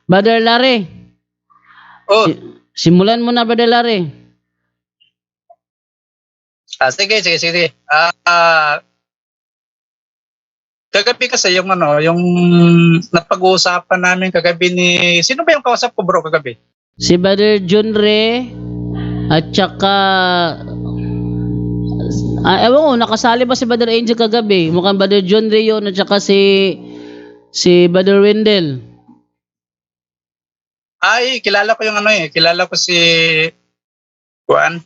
Brother Larry, Oh, simulan mo na, Brother Larry. sige. Kagabi kasi yung napag-uusapan namin kagabi sino ba yung kausap ko bro kagabi? Si Brother John Ray at saka ewan ko, nakasali ba si Brother Angel kagabi? Mukhang Brother John Ray yun at saka si Brother Wendell. Ay, kilala ko kilala ko si Juan.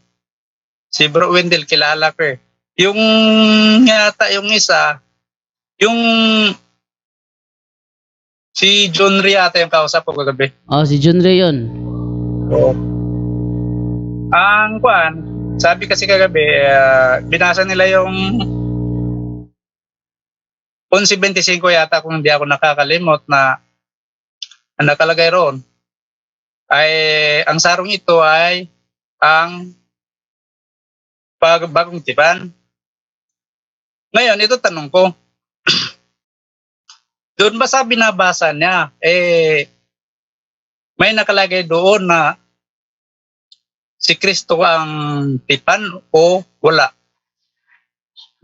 Si Bro Wendell, kilala ko eh. Yung yata yung isa, yung si John Ria ata yung kausap ko kagabi. Oh, si John Ray yun. Oo. Ang Juan, sabi kasi kagabi, binasa nila yung 11:25 yata kung hindi ako nakakalimot na nakalagay roon. Ay, ang sarong ito ay ang bagong tipan. Ngayon, ito tanong ko. Doon ba sa binabasa niya, may nakalagay doon na si Kristo ang tipan o wala?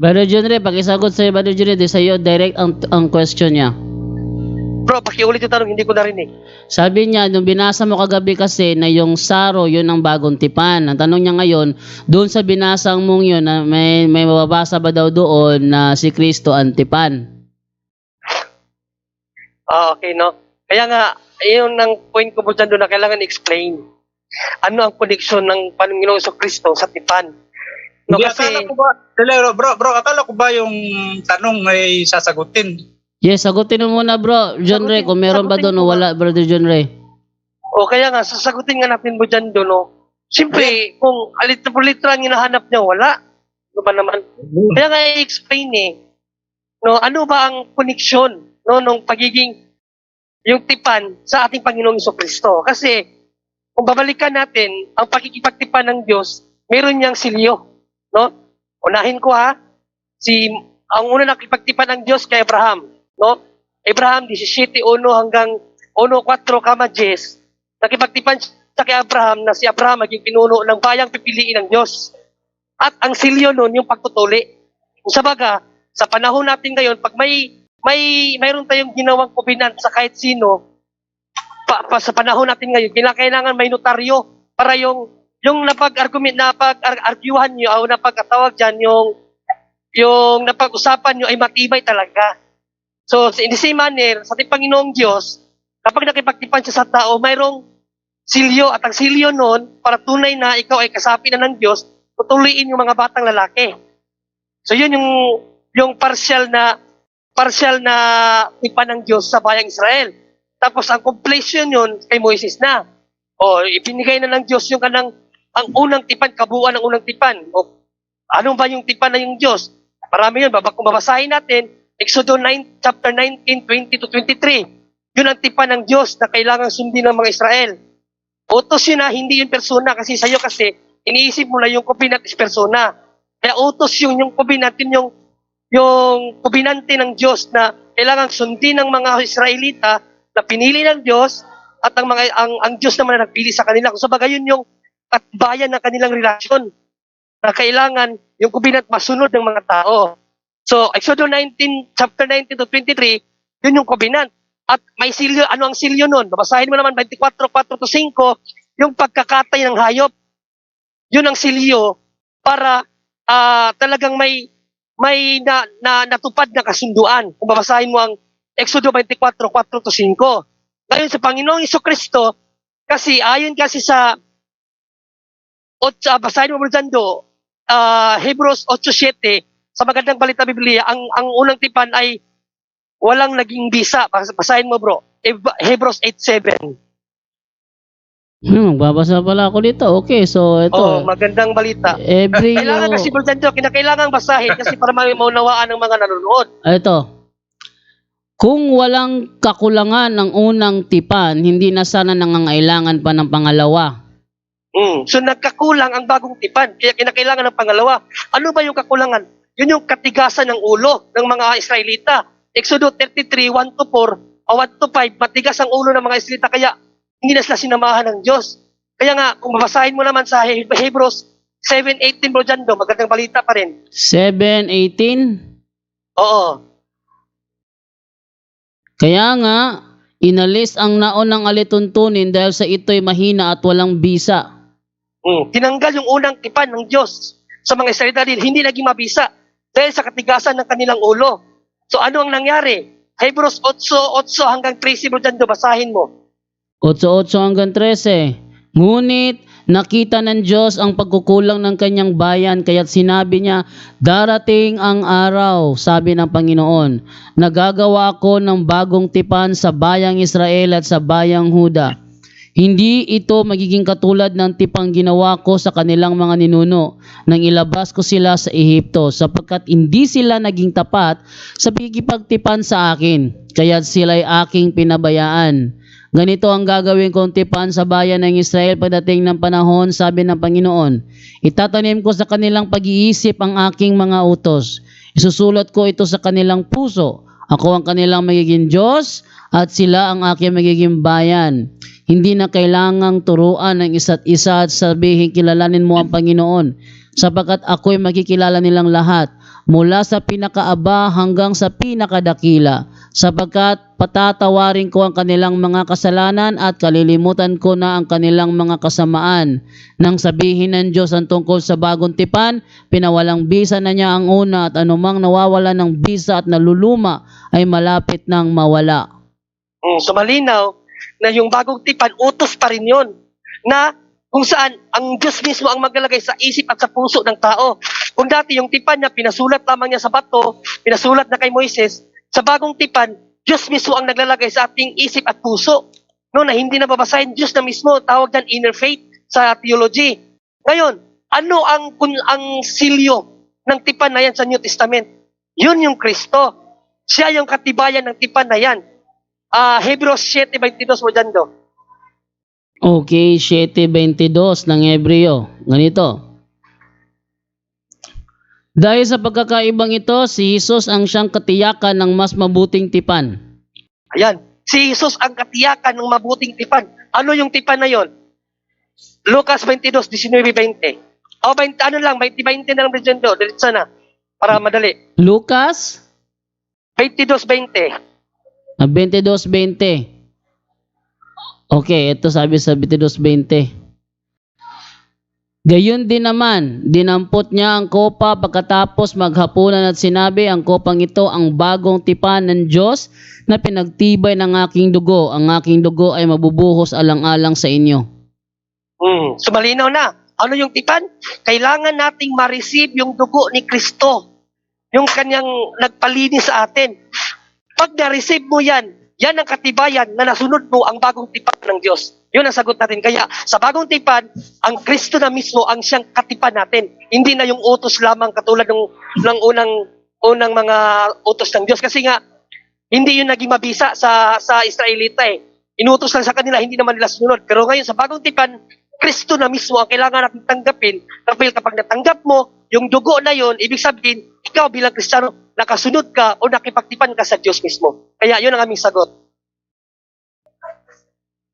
Brother John Ray, pakisagot sa'yo, Brother John Ray, sa'yo direct ang question niya. Bro, pakiulit yung tanong, hindi ko narinig. Sabi niya, nung binasa mo kagabi kasi na yung saro, yun ang bagong tipan. Ang tanong niya ngayon, doon sa binasang mong yun, na may mababasa ba daw doon na si Kristo ang tipan? Okay, no? Kaya nga, yun ang point ko po dyan doon na kailangan explain. Ano ang connection ng Panginoong Kristo sa tipan? No, Hindi, kasi, akala ko ba, bro, akala ko ba yung tanong ay sasagutin? Yes, sagutin mo muna, Bro John Ray, kung meron ba doon o wala, Brother John Ray. o kaya nga, sasagutin nga natin mo dyan doon, no? Siyempre, kung alitra-litra ang hinahanap niya, wala. Ano ba naman? Kaya nga i-explain no, ano ba ang connection, no, nung pagiging yung tipan sa ating Panginoong Kristo? Kasi, kung babalikan natin, ang pagkikipagtipan ng Diyos, meron niyang silyo, no? Unahin ko ang una nakipagtipan ng Diyos kay Abraham, no? Abraham 17:1 hanggang 1:4 kama 10. Nakipagtipan siya kay Abraham na si Abraham maging pinuno ng bayang pipiliin ng Diyos. At ang silyo nun yung pagtutuli. Kung sabaga, sa panahon natin ngayon, pag mayroon tayong ginawang covenant sa kahit sino, sa panahon natin ngayon, kailangan may notaryo para yung napag-arguhan nyo o napag-atawag dyan, yung napag-usapan nyo ay matibay talaga. So, in the same manner, sa ating Panginoong Diyos, kapag nakipagtipan siya sa tao, mayroong silyo, at ang silyo nun, para tunay na ikaw ay kasapi na ng Diyos, tutuloyin yung mga batang lalaki. So, yun yung partial na tipan ng Diyos sa bayang Israel. Tapos, ang completion yun kay Moises na. O, ibinigay na ng Diyos yung ang unang tipan, kabuuan ng unang tipan. O, ano ba yung tipan na yung Diyos? Marami yun. Kung babasahin natin, Exodus 9, chapter 19, 20-23. Yun ang tipan ng Diyos na kailangan sundin ng mga Israel. Utos yun na, hindi yung persona. Kasi sa'yo kasi, iniisip mo na yung covenant is persona. Kaya utos yung covenant, yung covenante ng Diyos na kailangan sundin ng mga Israelita na pinili ng Diyos at ang Diyos naman na nagpili sa kanila. Kung sabaga yun yung katbayan ng kanilang relasyon na kailangan yung covenant masunod ng mga tao. So, Exodus 19, chapter 19-23, yun yung covenant. At may silyo, ano ang silyo nun? Babasahin mo naman 24:4-5, yung pagkakatay ng hayop. Yun ang silyo para talagang may natupad na kasunduan. Kung babasahin mo ang Exodus 24:4-5. Ngayon sa Panginoong Kristo, kasi ayon kasi sa basahin mo dyan Hebrews 8:7, sa magandang balita Biblia, ang unang tipan ay walang naging bisa. Basahin mo bro, Hebrews 8:7. Magbabasa pala ako dito. Okay, so ito. Magandang balita. Kailangan kasi bro dyan kinakailangan basahin kasi para maunawaan ng mga nanonood. Ito. Kung walang kakulangan ng unang tipan, hindi na sana nangangailangan pa ng pangalawa. So nagkakulang ang bagong tipan, kaya kinakailangan ng pangalawa. Ano ba yung kakulangan? Yun yung katigasan ng ulo ng mga Israelita. Exodus 33:1-4, 1 to 5, matigas ang ulo ng mga Israelita, kaya hindi na sila sinamahan ng Diyos. Kaya nga, kung mabasahin mo naman sa Hebrews 7:18, Bro Jando, magandang balita pa rin. 7:18. Oo. Kaya nga, inalis ang naonang alituntunin dahil sa ito'y mahina at walang bisa. Tinanggal yung unang tipan ng Diyos sa mga Israelita, hindi naging mabisa dahil sa katigasan ng kanilang ulo. So ano ang nangyari? Hebrews 8:8 hanggang 13, Bro Jando, basahin mo. 8:8 hanggang 13. Ngunit nakita ng Diyos ang pagkukulang ng kanyang bayan, kaya't sinabi niya, darating ang araw, sabi ng Panginoon, nagagawa ko ng bagong tipan sa bayang Israel at sa bayang Huda. Hindi ito magiging katulad ng tipang ginawa ko sa kanilang mga ninuno nang ilabas ko sila sa Ehipto, sapagkat hindi sila naging tapat sa pagkikipagtipan sa akin, kaya't sila'y aking pinabayaan. Ganito ang gagawin kong tipan sa bayan ng Israel pagdating ng panahon, sabi ng Panginoon. Itatanim ko sa kanilang pag-iisip ang aking mga utos. Isusulat ko ito sa kanilang puso. Ako ang kanilang magiging Diyos at sila ang aking magiging bayan. Hindi na kailangang turuan ng isa't isa at sabihin kilalanin mo ang Panginoon, sapagkat ako'y makikilala nilang lahat, mula sa pinakaaba hanggang sa pinakadakila, sapagkat patatawarin ko ang kanilang mga kasalanan at kalilimutan ko na ang kanilang mga kasamaan. Nang sabihin ng Diyos ang tungkol sa bagong tipan, pinawalang bisa na niya ang una, at anumang nawawala ng bisa at naluluma ay malapit nang mawala. So malinaw na yung bagong tipan, utos pa rin yun, na kung saan ang Diyos mismo ang maglalagay sa isip at sa puso ng tao. Kung dati yung tipan niya, pinasulat lamang niya sa bato, pinasulat na kay Moises, sa bagong tipan, Diyos mismo ang naglalagay sa ating isip at puso. No, na hindi na babasahin Diyos na mismo, tawag yan inner faith sa theology. Ngayon, ano ang silyo ng tipan na yan sa New Testament? Yun yung Kristo. Siya yung katibayan ng tipan na yan. Hebrews 7:22 mo dyan do. Okay, 7:22 ng Hebreo. Ganito. Dahil sa pagkakaibang ito, si Jesus ang siyang katiyakan ng mas mabuting tipan. Ayan. Si Jesus ang katiyakan ng mabuting tipan. Ano yung tipan na yon? Lucas 22:19-20. O, 20 na lang dyan do. Diretso na. Para madali. Lucas 22:20. 22:20. Okay, ito sabi sa 22:20. Gayon din naman, dinampot niya ang kopa pagkatapos maghapunan at sinabi, ang kopang ito ang bagong tipan ng Diyos na pinagtibay ng aking dugo. Ang aking dugo ay mabubuhos alang-alang sa inyo. So malinaw na. Ano yung tipan? Kailangan nating ma-receive yung dugo ni Kristo. Yung kanyang nagpalinis sa atin. Pag na-receive mo yan, yan ang katibayan na nasunod mo ang bagong tipan ng Diyos. Yun ang sagot natin. Kaya sa bagong tipan, ang Kristo na mismo ang siyang katipan natin. Hindi na yung utos lamang katulad ng unang mga utos ng Diyos. Kasi nga, hindi yun naging mabisa sa Israelita eh. Inutos lang sa kanila, hindi naman nila sunod. Pero ngayon sa bagong tipan, Kristo na mismo ang kailangan natin tanggapin. Dahil kapag natanggap mo, yung dugo na yun, ibig sabihin, ikaw bilang Kristiyano, nakasunod ka o nakipagtipan ka sa Diyos mismo. Kaya yun ang aming sagot.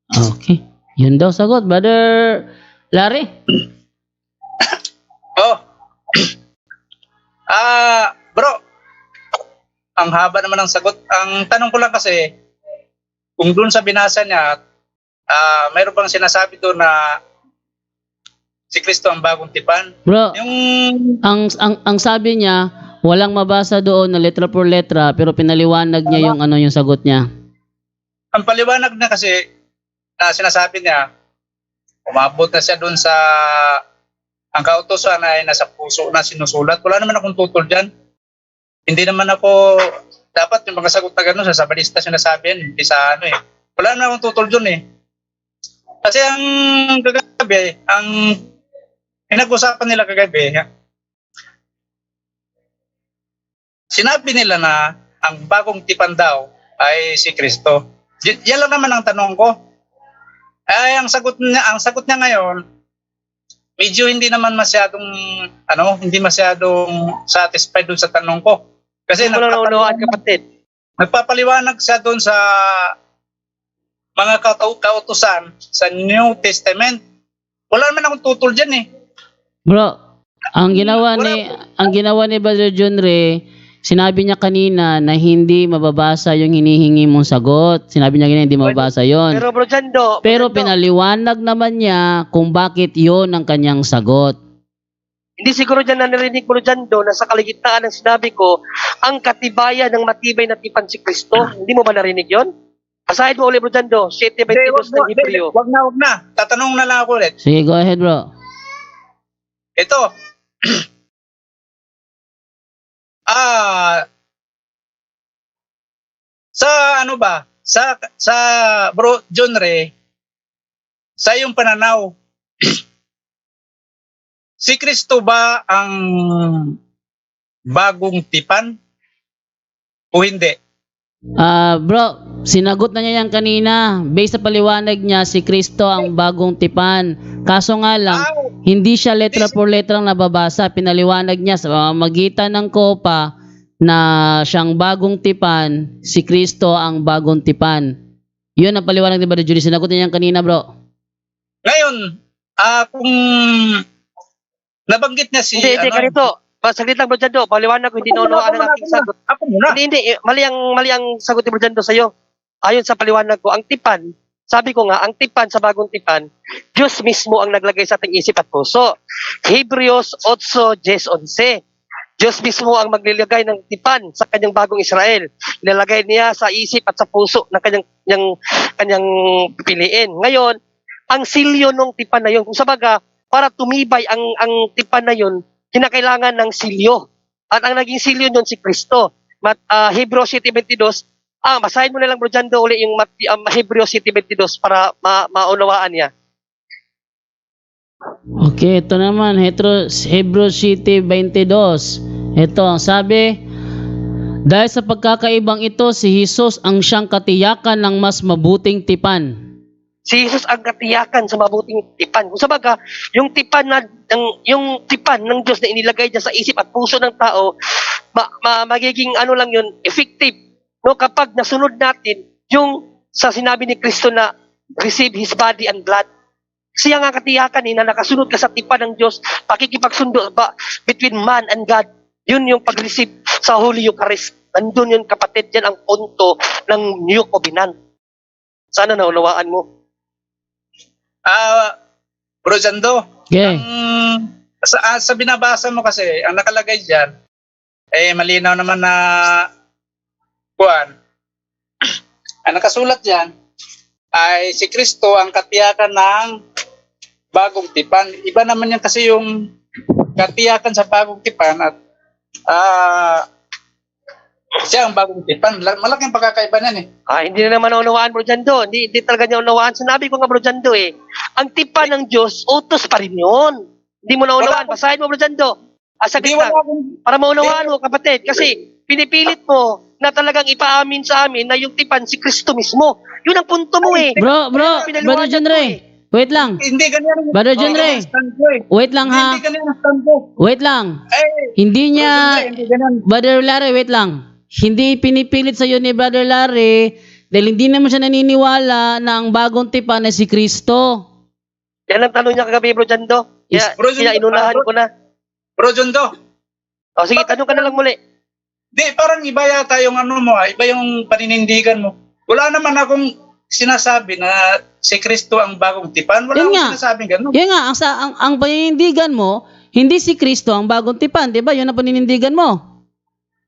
Okay. Yun daw sagot, Brother Larry. Bro, ang haba naman ng sagot. Ang tanong ko lang kasi, kung doon sa binasa niya, mayroon bang sinasabi doon na si Kristo ang bagong tipan? Bro, Yung ang sabi niya, walang mabasa doon na letra por letra, pero pinaliwanag niya yung sagot niya. ang paliwanag na kasi na sinasabi niya, umabot na siya doon sa ang kautosan ay nasa puso na sinusulat. Wala naman akong tutol dyan. Hindi naman ako, dapat yung mga sagot na gano'n, sa sabalista sinasabi yan, hindi sa ano eh. Wala naman akong tutol dyan eh. Kasi ang kagabi, ang pinag-usapan nila kagabi, sinabi nila na ang bagong tipan daw ay si Kristo. Yan lang naman ang tanong ko. Ay ang sagot niya ngayon, medyo hindi naman masyadong hindi masyadong satisfied dun sa tanong ko. Kasi kapatid. nagpapaliwanag siya doon sa mga kautusan sa New Testament. Wala naman akong tutol dyan eh. Bro, ang ginawa ni Brother John Ray, sinabi niya kanina na hindi mababasa yung hinihingi mong sagot. Sinabi niya kanina hindi mababasa yon. Pero Bro Jando, Pero pinaliwanag naman niya kung bakit yon ang kanyang sagot. hindi siguro dyan na narinig Bro Jando na sa kaligitnaan ng sinabi ko, ang katibayan ng matibay na tipan si Kristo. Hindi mo ba narinig yon? Basahin mo ulit Bro Jando, 7:22 ng Hebreo. Wag na. Tatanong na lang ako ulit. Sige, go ahead, bro. Ito. Sa ano ba? Sa Bro John Ray, sa iyong pananaw, si Kristo ba ang bagong tipan o hindi? Bro, sinagot na niya yan kanina. Based sa paliwanag niya, si Kristo ang bagong tipan. Kaso nga lang, hindi siya letra por letrang nababasa. Pinaliwanag niya sa pamamagitan ng kopa na siyang bagong tipan, si Kristo ang bagong tipan. Yun ang paliwanag ni Brother Judy. Sinagot niya yan kanina, bro. Ngayon, kung nabanggit niya si... Hindi, ganito. Saglit lang Bro Jando, paliwanag ko, hindi naunawaan ang aking sagot. Ako muna. Hindi, mali ang sagot ni Bro Jando sa'yo. Ayon sa paliwanag ko, ang tipan, sabi ko nga, ang tipan sa bagong tipan, Diyos mismo ang naglagay sa ating isip at puso. Hebreos 8:10-11. Diyos mismo ang maglilagay ng tipan sa kanyang bagong Israel. Ilalagay niya sa isip at sa puso ng kanyang pipiliin. Ngayon, ang silyo ng tipan na yun, kung sabaga, para tumibay ang tipan na yun, kinakailangan ng silyo. At ang naging silyo nun si Kristo. Hebreos 7:22, basahin mo na lang Bro Jando uli yung Hebreos 7:22 para maunawaan niya. Okay, ito naman, Hebrews 7:22. Ito ang sabi, dahil sa pagkakaibang ito, si Jesus ang siyang katiyakan ng mas mabuting tipan. Si Jesus ang katiyakan sa mabuting tipan. Kung sabaga, yung tipan ng Diyos na inilagay niya sa isip at puso ng tao, magiging lang yun, effective. No, kapag nasunod natin yung sa sinabi ni Kristo na receive His body and blood. Siya nga katiyakan na nakasunod ka sa tipan ng Diyos, pakikipagsundo ba between man and God. Yun yung pag-receive sa Holy Eucharist. Nandun yun kapatid, yan ang punto ng New Covenant. Sana naunawaan mo. Bro Jando, Okay. sa binabasa mo kasi, ang nakalagay dyan, malinaw naman na ang nakasulat dyan, ay si Kristo ang katiyakan ng bagong tipan. Iba naman yan kasi yung katiyakan sa bagong tipan at siya ang bagong tipan. Malaking pagkakaiba nan eh. Hindi na naman naunawaan, Bro Jando. Hindi talaga niya unawaan. Sinabi ko nga, Bro Jando ang tipan ng Diyos, utos pa rin yun. Hindi mo naunawaan. Basahin mo, Bro Jando. Saglit lang. Para maunawaan mo, kapatid. Kasi pinipilit mo na talagang ipaamin sa amin na yung tipan si Kristo mismo. Yun ang punto mo eh. Bro, Brother John Ray. Wait lang. Hindi ganyan. Brother John Ray. Wait lang ha. Hindi ganyan ang stand ko. Wait lang. Hindi niya, Brother Larry, wait lang. Hindi pinipilit sa iyo ni Brother Larry dahil hindi naman siya naniniwala na ang bagong tipan ay si Kristo. Yan ang tanong niya kagabi, Bro Jando. Kaya inunahan ko na. Bro Jando. Sige, tanong ka na lang muli. Di, parang iba yata yung iba yung paninindigan mo. Wala naman akong sinasabi na si Kristo ang bagong tipan. Wala akong sinasabing gano'n. Yan nga, ang paninindigan mo, hindi si Kristo ang bagong tipan, di ba? Yun ang paninindigan mo.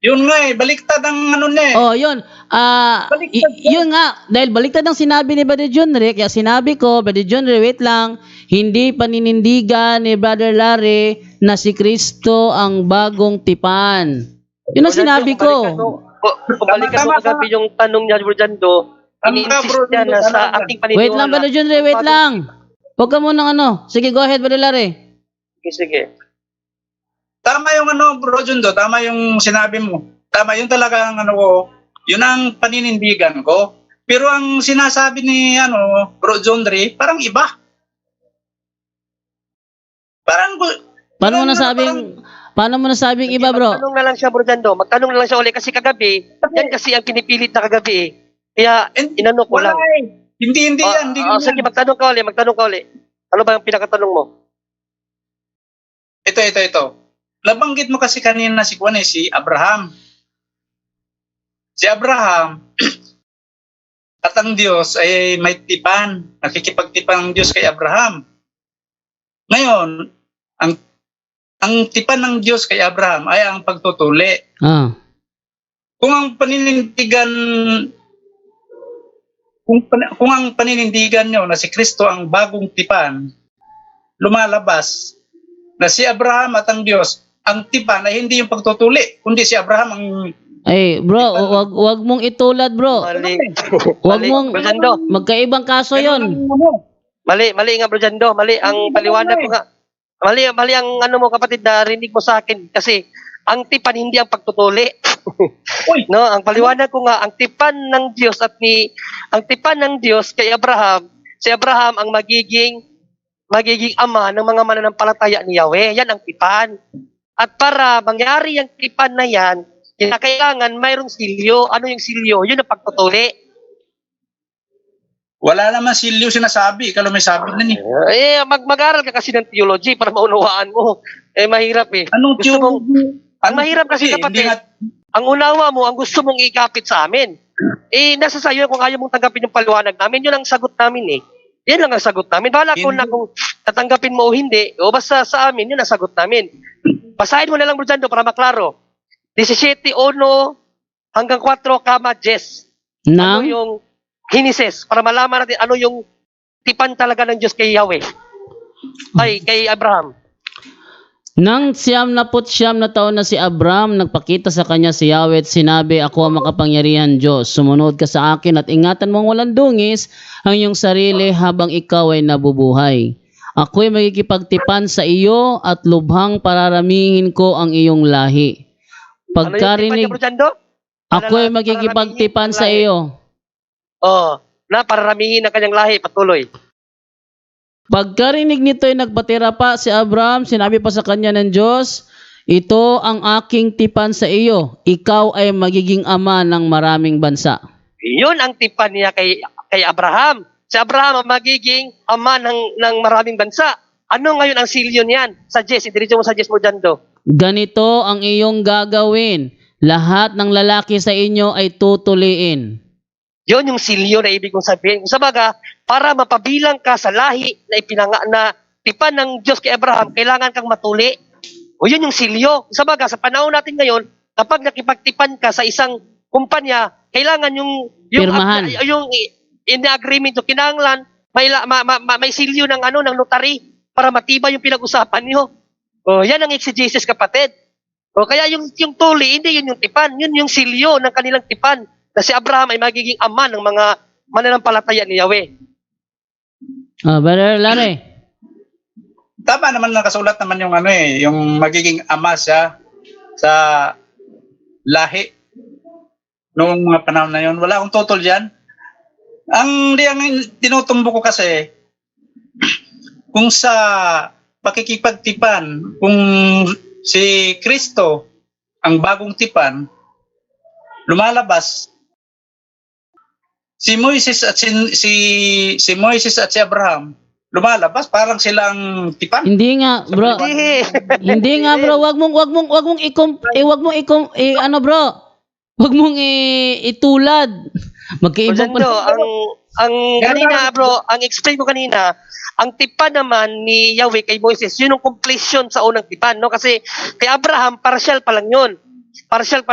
Yun nga baliktad ang yun. Yun nga, dahil baliktad ang sinabi ni Brother John Ray, kaya sinabi ko, Brother John Ray, wait lang, hindi paninindigan ni Brother Larry na si Kristo ang bagong tipan. Yun ang sinabi ko. Kung balikan mo kagabi yung tanong niya, Bro Jando, ini-insist niya na sa ating paniniwala. Wait lang, Brother John Ray, wait lang. Huwag ka munang Sige, go ahead, Brother Larry. Sige. Tama yung Bro Jando, tama yung sinabi mo. Tama yun talaga ang yun ang paninindigan ko. Pero ang sinasabi ni Bro John Ray, parang iba. Paano mo nasabing Paano mo nasabing iba, bro? Magtanong na lang siya, Bro Jando. Magtanong na lang siya ulit kasi kagabi, yan kasi ang pinipilit na kagabi eh. Kaya, inano ko Wala lang. eh. Hindi yan. Hindi yan. Sige, magtanong ka ulit. Ano ba ang pinakatanong mo? Ito. Nabanggit mo kasi kanina si Abraham. Si Abraham, at ang Diyos ay may tipan. Nakikipagtipan ang Diyos kay Abraham. Ngayon, ang tipan ng Diyos kay Abraham ay ang pagtutuli. Ah. Kung ang paninindigan nyo na si Kristo ang bagong tipan, lumalabas na si Abraham at ang Diyos, ang tipan ay hindi yung pagtutuli, kundi si Abraham ang... Ay, bro, wag mong itulad, bro. Mali. Wag mong Bro Jando. magkaibang kaso 'yon. Mali nga, Bro Jando. Mali ang paliwanag ko nga. Mali ang ano mo, kapatid, na rinig mo sa akin. Kasi, ang tipan hindi ang pagtutuli. Uy! No, ang paliwanag ko nga, ang tipan ng Diyos kay Abraham, si Abraham ang magiging ama ng mga mananampalataya ni Yahweh. Yan ang tipan. At para mangyari ang tipan na yan, kailangan mayroong silyo. Ano yung silyo? Yun ang pagtutuli. Wala naman silyo sinasabi. Ikaw may sabi na ni. Mag-aral ka kasi ng theology para maunawaan mo. Mahirap eh. Anong Gusto mong- theology? Ang mahirap kasi, kapatid, ang unawa mo, ang gusto mong ikapit sa amin. Nasa sayo kung ayaw mong tanggapin yung paliwanag namin, yun ang sagot namin eh. Yan lang ang sagot namin. Bahala ko na kung tatanggapin mo o hindi, o basta sa amin, yun ang sagot namin. Basahin mo na lang, Bro Jando, para maklaro. 17:1 hanggang 4, 10. Ano Nang yung Genesis, para malaman natin ano yung tipan talaga ng Diyos kay Yahweh. Kay Abraham. Nang 99 na taon na si Abraham, nagpakita sa kanya si Yahweh at sinabi, "Ako ang makapangyarihan Diyos. Sumunod ka sa akin at ingatan mong walang dungis ang iyong sarili habang ikaw ay nabubuhay. Ako'y magkikipagtipan sa iyo at lubhang pararamihin ko ang iyong lahi. Pagkarinig, Ano yung tipan niya, Bro Jando? ako'y magkikipagtipan sa iyo." Na pararamihin ang kanyang lahi, patuloy. Pagkarinig nito ay nagpatira pa si Abraham, sinabi pa sa kanya ng Diyos, "Ito ang aking tipan sa iyo, ikaw ay magiging ama ng maraming bansa." Yun ang tipan niya kay Abraham. Si Abraham ang magiging ama ng maraming bansa. Ano ngayon ang silyo niyan? Suggest, idiretso mo suggest mo dyan do. Ganito ang iyong gagawin. Lahat ng lalaki sa inyo ay tutuliin. Yun yung silyo na ibig kong sabihin. Kung sabaga, para mapabilang ka sa lahi na tipan ng Diyos kay Abraham, kailangan kang matuli. O yun yung silyo. Kung sabaga, sa panahon natin ngayon, kapag nakipagtipan ka sa isang kumpanya, kailangan yung Pirmahan. yung in the agreement, yung kinanglan, may silyo ng notary para matibay yung pinag-usapan niyo. O yan ang exegesis, kapatid. O kaya yung tuli, hindi yun yung tipan. Yun yung silyo ng kanilang tipan na si Abraham ay magiging ama ng mga mananampalataya ni Yahweh. Brother Larry. Tama naman nakasulat naman yung yung magiging ama siya sa lahi noong mga panahon na yun. Wala akong tutol dyan. Ang tinutumbo ko kasi, kung sa pakikipagtipan, kung si Kristo ang bagong tipan, lumalabas si Moises at si Moises at si Abraham, lumalabas parang silang tipan. Hindi nga, bro. Hindi nga, bro. Wag mong itulad. Magkaibang ang kanina, bro, ang explain ko kanina, ang tipan naman ni Yahweh kay Moises, yun yung completion sa unang tipan, no? Kasi kay Abraham, partial pa lang yun. Partial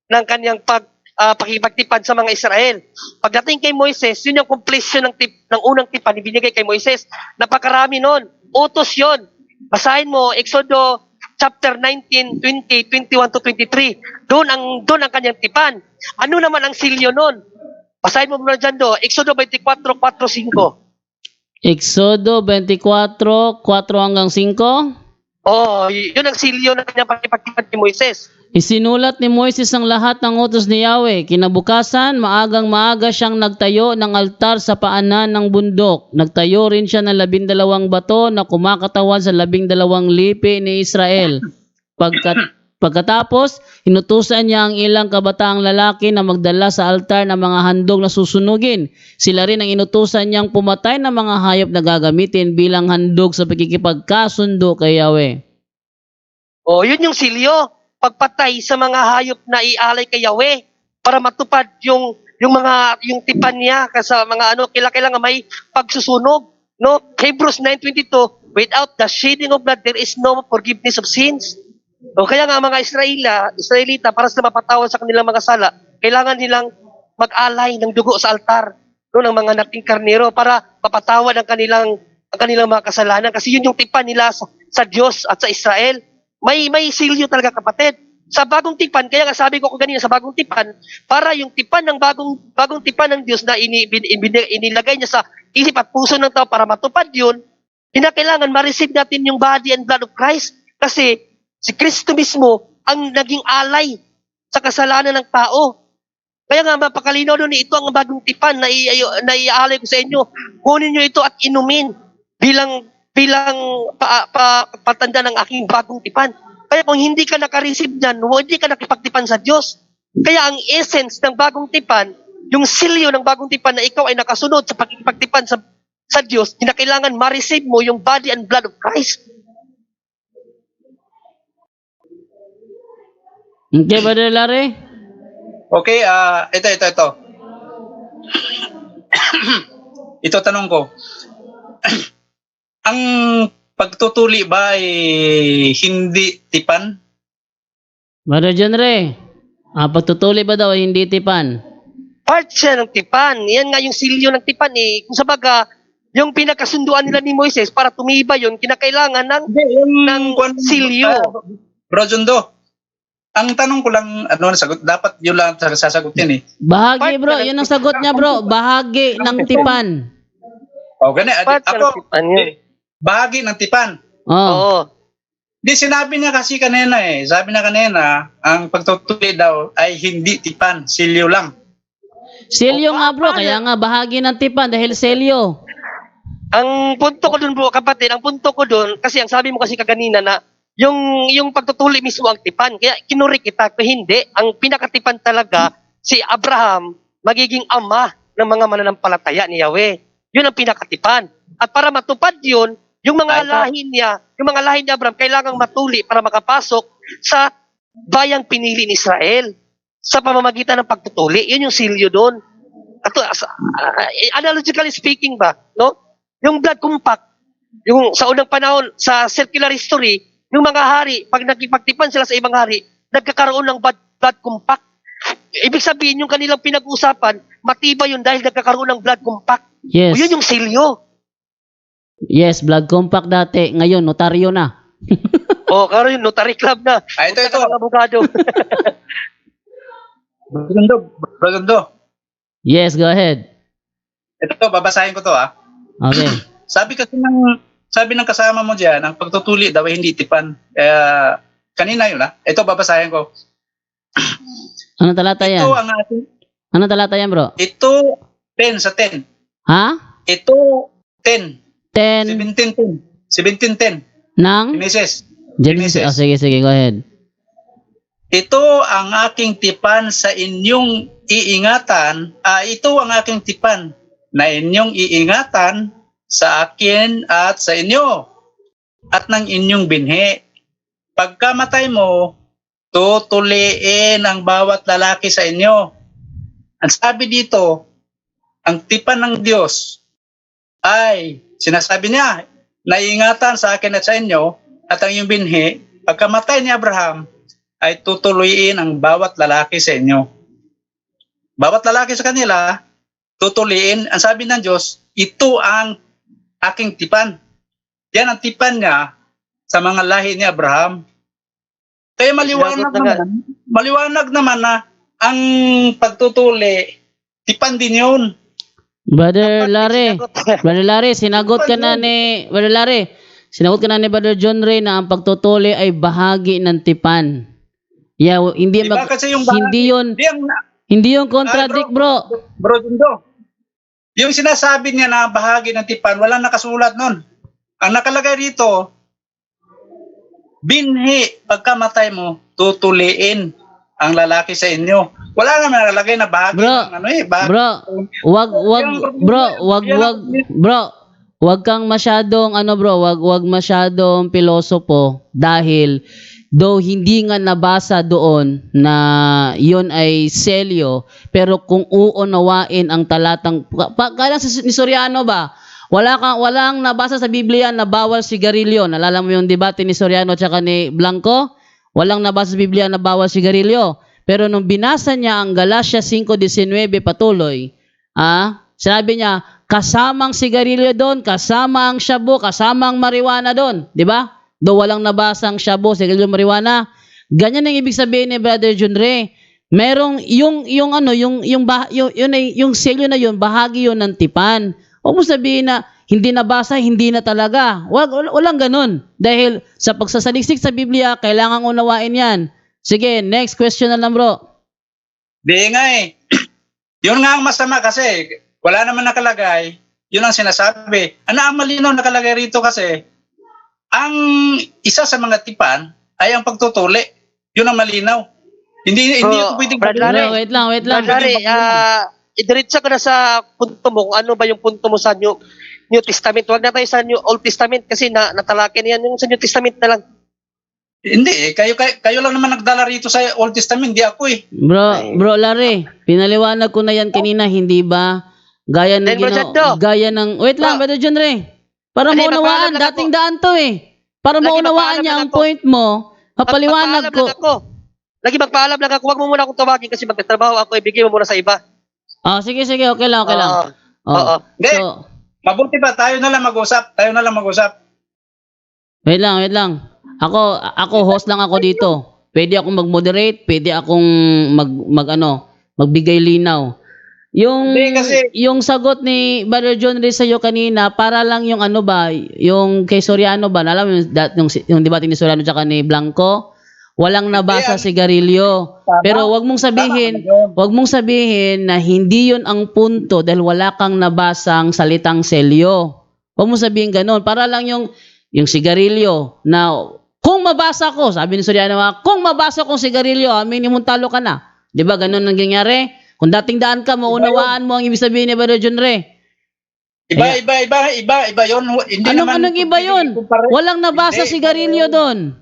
ng kanyang pakipagtipan sa mga Israel. Pagdating kay Moises, yun yung completion ng unang tipan ibinigay kay Moises. Napakarami nun. Utos yun. Basahin mo, Exodo chapter 19, 20, 21 to 23. Doon ang kanyang tipan. Ano naman ang silyo nun? Basahin mo muna dyan do. Exodo 24, 4, 5. Exodo 24, 4 hanggang 5. Yun ang silyo na kanyang pakipagtipan ni Moises. Isinulat ni Moises ang lahat ng utos ni Yahweh. Kinabukasan, maagang-maaga siyang nagtayo ng altar sa paanan ng bundok. Nagtayo rin siya ng 12 bato na kumakatawan sa 12 lipi ni Israel. Pagkatapos, inutusan niya ang ilang kabataang lalaki na magdala sa altar ng mga handog na susunugin. Sila rin ang inutusan niyang pumatay ng mga hayop na gagamitin bilang handog sa pagkikipagkasundo kay Yahweh. Yun yung silyo. Pagpatay sa mga hayop na ialay kay Yahweh para matupad yung tipan niya kasi mga kailangan may pagsusunog, no? Hebrews 9:22, without the shedding of blood there is no forgiveness of sins. Kaya nga mga Israelita para sa mapatawad sa kanilang mga sala, kailangan nilang mag-alay ng dugo sa altar, no, ng mga nating karnero para mapatawad ang kanilang mga kasalanan kasi yun yung tipan nila sa Diyos at sa Israel. May silyo talaga, kapatid. Sa bagong tipan, kaya nga sabi ko kanina sa bagong tipan, para yung tipan ng bagong tipan ng Diyos na inilagay niya sa isip at puso ng tao para matupad yun, kinakailangan ma-receive natin yung body and blood of Christ. Kasi si Kristo mismo ang naging alay sa kasalanan ng tao. Kaya nga mapakalinaw doon, ito ang bagong tipan na iaalay ko sa inyo. Kunin nyo ito at inumin bilang patanda ng aking bagong tipan. Kaya kung hindi ka naka-receive niyan, hindi ka nakipagtipan sa Diyos. Kaya ang essence ng bagong tipan, yung silyo ng bagong tipan na ikaw ay nakasunod sa pagkikipagtipan sa Diyos, kinakailangan ma-receive mo yung body and blood of Christ. Okay, Brother Larry? Okay, ito. Ito tanong ko. Ang pagtutuli ba ay hindi tipan? Brother John Ray, pagtutuli ba daw ay hindi tipan? Part siya ng tipan. Yan nga yung silyo ng tipan eh. Kung sabaga, yung pinakasunduan nila ni Moises para tumiba yun, kinakailangan ng silyo. Bro Jundo, ang tanong ko lang, sagot, dapat yun lang sasagutin eh. Bahagi bro, yun ang sagot niya bro. Bahagi ng tipan. Bahagi ng tipan. Oo. Di sinabi niya kasi kanina sabi na kanina, ang pagtutuli daw ay hindi tipan, silyo lang. Silyo nga bro, kaya nga bahagi ng tipan dahil silyo. Ang punto ko doon bro, kapatid, kasi ang sabi mo kasi kaganina na yung pagtutuli mismo ang tipan. Kaya kinuri kita, kung hindi, ang pinakatipan talaga si Abraham, magiging ama ng mga mananampalataya ni Yahweh. Yun ang pinakatipan. At para matupad yun, yung mga lahi ni Abraham, kailangang matuli para makapasok sa bayang pinili ni Israel sa pamamagitan ng pagtutuli. Yun yung silyo doon. Analogically speaking ba, no? Yung blood compact, yung sa unang panahon, sa circular history, yung mga hari, pag nagkipagtipan sila sa ibang hari, nagkakaroon ng blood compact. Ibig sabihin, yung kanilang pinag-usapan, matibay yun dahil nagkakaroon ng blood compact. Yes. O yun yung silyo. Yes, blood compact dati. Ngayon, notaryo na. Karoon, notary club na. Ito. Abogado. Bro, Yes, go ahead. ito, babasahin ko to Okay. Sabi ng kasama mo diyan, ang pagtutuli daw ay hindi tipan. Kanina yun Ito, babasahin ko. Anong talata yan? Ito ang ating... Anong talata yan, bro? Ito, 10 sa 10. Ha? Ito, 10. 10 17:10. ng? Genesis. Genesis. Sige, go ahead. Ito ang aking tipan sa inyong iingatan. Ito ang aking tipan na inyong iingatan sa akin at sa inyo at ng inyong binhi. Pagkamatay mo, tutuliin ang bawat lalaki sa inyo. Ang sabi dito, ang tipan ng Diyos ay sinasabi niya, naiingatan sa akin at sa inyo at ang iyong binhi, pagkamatay ni Abraham, ay tutuloyin ang bawat lalaki sa inyo. Bawat lalaki sa kanila, tutuliin, ang sabi ng Diyos, ito ang aking tipan. Yan ang tipan niya sa mga lahi ni Abraham. Kaya maliwanag naman na ang pagtutuli, tipan din yun. Brother Larry, sinagot ka na ni Brother Larry. Sinagot ka na ni Brother John Ray na ang pagtutuli ay bahagi ng tipan. Yeah, hindi Diba kasi yung bahagi, hindi yun contradict, bro. Bro Dundo, yung sinasabi niya na bahagi ng tipan, walang nakasulat nun. Ang nakalagay dito, binhi, pagkamatay mo, tutuliin ang lalaki sa inyo. Wala naman nakalagay na bahagi ng ano eh. Bahagi. Wag kang masyadong wag masyadong pilosopo dahil though hindi nga nabasa doon na yon ay selyo, pero kung uunawain ang talatang kaya ni Soriano ba, walang nabasa sa Biblia na bawal sigarilyo. Nalala mo yung debate ni Soriano at saka ni Blanco? Walang nabasa sa Biblia na bawal sigarilyo. Pero nung binasa niya ang Galatia 5:19 patuloy, sinabi niya, kasamang sigarilyo doon, kasama ang shabu, kasama ang marijuana doon, di ba? Do walang nabasang shabu, sigarilyo, marijuana. Ganyan ang ibig sabihin ni Brother John Ray. Merong yung selyo na yun, bahagi yun ng tipan. Huwag mo sabihin na hindi nabasa, hindi na talaga. Walang ganun. Dahil sa pagsasaliksik sa Biblia, kailangang unawain yan. Sige, next question na lang, bro. Di nga eh. Yun nga ang masama kasi wala naman nakalagay. Yun ang sinasabi. Ang malinaw nakalagay rito kasi ang isa sa mga tipan ay ang pagtutuli. Yun ang malinaw. Hindi ako pwedeng... Wait lang. Idiretso ka na sa punto mo kung ano ba yung punto mo sa New Testament. Huwag na tayo sa Old Testament kasi natalaki niyan yung sa New Testament na lang. Hindi eh. Kayo lang naman nagdala rito sa Old Testament. Hindi ako eh. Bro Larry, pinaliwanag ko na yan kanina, hindi ba? Gaya ng wait lang, Brother John Ray. Para maunawaan, dating daan to eh. Para maunawaan niya ang point mo, papaliwanag ko. Lagi magpaalam lang ako. Huwag mo muna akong tawagin kasi magtatrabaho ako. Ibigay mo muna sa iba. Sige, okay lang. Hindi. Mabuti ba tayo na lang mag-usap? Wait lang. Ako host lang ako dito. Pwede akong mag-moderate, pwede akong magbigay linaw. Yung sagot ni Brother John Ray sa'yo kanina, para lang yung yung kay Soriano ba? Alam mo yung debate ni Soriano tsaka ni Blanco? Walang nabasa sigarilyo. Pero wag mong sabihin na hindi yun ang punto dahil wala kang nabasang salitang selyo. Wag mong sabihin ganun. Para lang yung sigarilyo na kung mabasa ko, sabi ni Soriano, kung mabasa kong sigarilyo, minimum talo ka na. Di ba ganun ang nangyayari? Kung dating daan ka, maunawaan mo ang ibig sabihin ni Brother John Ray. Iba yun. Anong iba yun? Walang nabasa sigarilyo doon.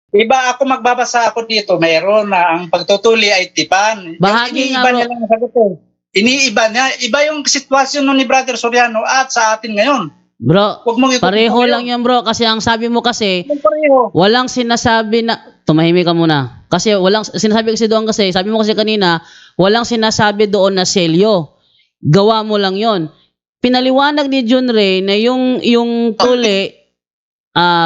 Iba ako magbabasa ako dito, mayroon na ang pagtutuli ay tipan. Bahagi nga niya lang sagot eh. Iniiba niya. Iba yung sitwasyon ni Brother Soriano at sa atin ngayon. Bro, pareho lang yan bro. Kasi ang sabi mo kasi, walang sinasabi na, tumahimik ka muna. Kasi walang sinasabi kasi doon kasi, sabi mo kasi kanina, walang sinasabi doon na selyo. Gawa mo lang yon. Pinaliwanag ni John Ray na yung tuli,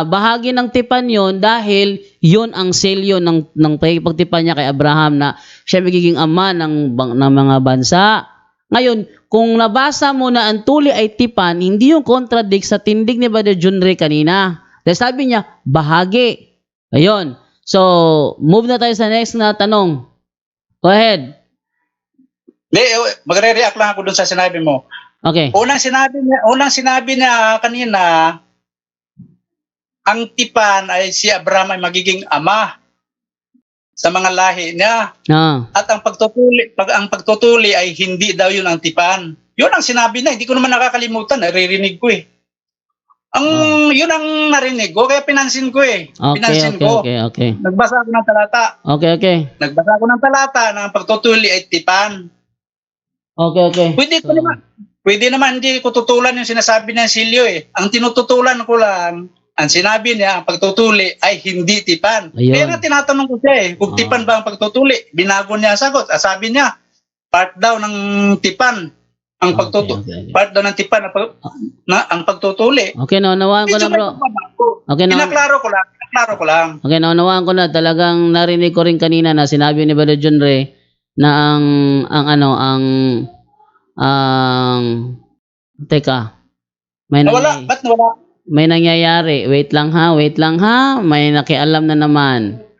bahagi ng tipan yon dahil yon ang selyo ng pagtipan niya kay Abraham na siya magiging ama ng mga bansa. Ngayon, kung nabasa mo na ang tuli ay tipan, hindi yung contradict sa tindig ni Brother John Ray kanina. Dahil sabi niya, bahagi. Ayun. So, move na tayo sa next na tanong. Go ahead. Magre-react lang ako dun sa sinabi mo. Okay. Unang sinabi niya kanina, ang tipan ay si Abraham ay magiging ama sa mga lahi niya. At ang pagtutuli ay hindi daw yun ang tipan. Yun ang sinabi na, hindi ko naman nakakalimutan, naririnig ko eh. Yun ang narinig ko, kaya pinansin ko eh. Okay. Nagbasa ako ng talata. Okay. Nagbasa ako ng talata na ang pagtutuli ay tipan. Okay. Pwede naman hindi ko tutulan yung sinasabi ng Silio eh. Ang tinututulan ko lang, ang sinabi niya, ang pagtutuli ay hindi tipan. Ayun. Kaya nga tinatanong ko siya eh, kung tipan ba ang pagtutuli? Binago niya ang sagot. Sabi niya, part daw ng tipan ang pagtutuli. Okay. Part daw ng tipan ang pagtutuli. Okay, naunawaan ko na bro. Okay, Pinaklaro ko lang. Okay, naunawaan ko na. Talagang narinig ko rin kanina na sinabi ni Brother John Ray na teka. Ba't nawala? may nangyayari. Wait lang ha, may nakialam na naman.